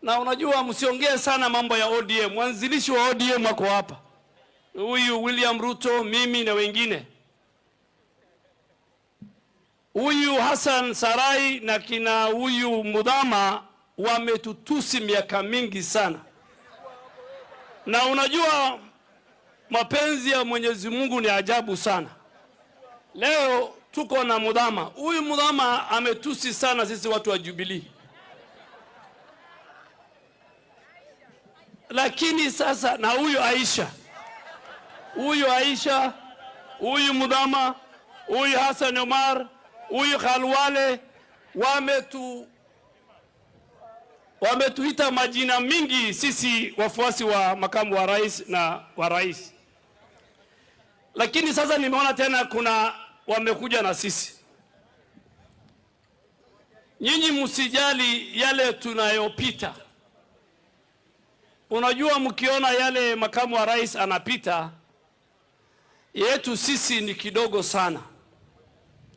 Na unajua msiongee sana mambo ya ODM. Mwanzilishi wa ODM wako hapa. Huyu William Ruto, mimi na wengine. Huyu Hassan Sarai na kina huyu Mudhama wametutusi miaka mingi sana. Na unajua mapenzi ya Mwenyezi Mungu ni ajabu sana. Leo tuko na Mudhama. Huyu Mudhama ametusi sana sisi watu wa Jubilee. Lakini sasa na huyu Aisha, huyu Mudhama, huyu Hassan Omar, huyu Khalwale wametuita majina mingi sisi wafuasi wa makamu wa rais na wa rais. Lakini sasa nimeona tena kuna wamekuja na sisi. Nyinyi msijali yale tunayopita. Unajua mkiona yale makamu wa rais anapita, yetu sisi ni kidogo sana.